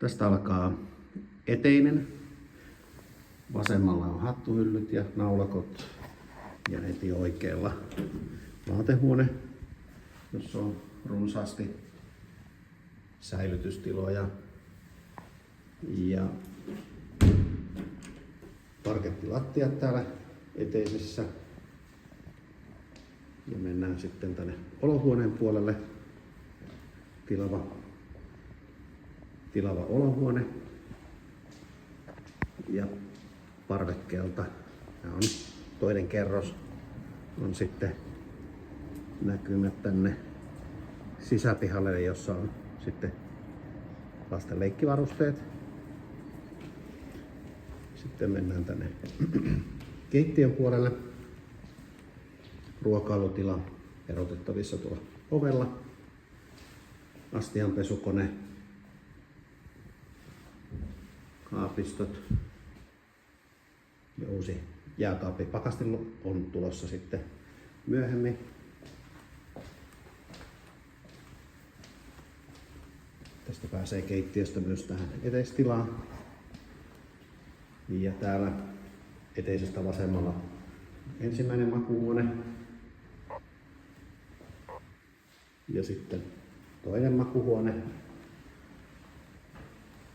Tästä alkaa eteinen. Vasemmalla on hattuhyllyt ja naulakot ja heti oikealla vaatehuone, jossa on runsaasti säilytystiloja ja parkettilattiat täällä eteisessä. Ja mennään sitten tänne olohuoneen puolelle. Tilava olohuone. Ja parvekkeelta, tämä on toinen kerros, on sitten näkymät tänne sisäpihalle, jossa on sitten lasten leikkivarusteet. Sitten mennään tänne keittiön puolelle. Ruokailutila erotettavissa tuolla ovella. Astianpesukone. Kaapistot. Ja uusi jääkaappi pakastelu on tulossa sitten myöhemmin. Tästä pääsee keittiöstä myös tähän eteistilaan. Ja täällä eteisestä vasemmalla ensimmäinen makuuhuone. Ja sitten toinen makuuhuone.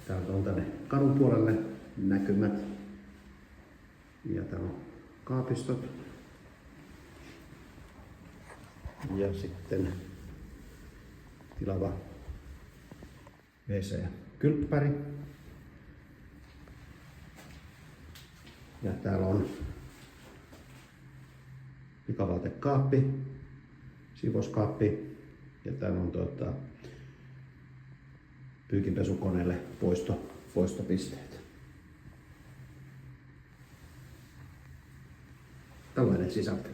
Täältä on tänne kadun puolelle näkymät. Ja täällä on kaapistot. Ja sitten tilava WC-kylppäri. Ja täällä on pikavaatekaappi, siivouskaappi ja täällä on pyykinpesukoneelle poistopisteet. Tällainen sisältö.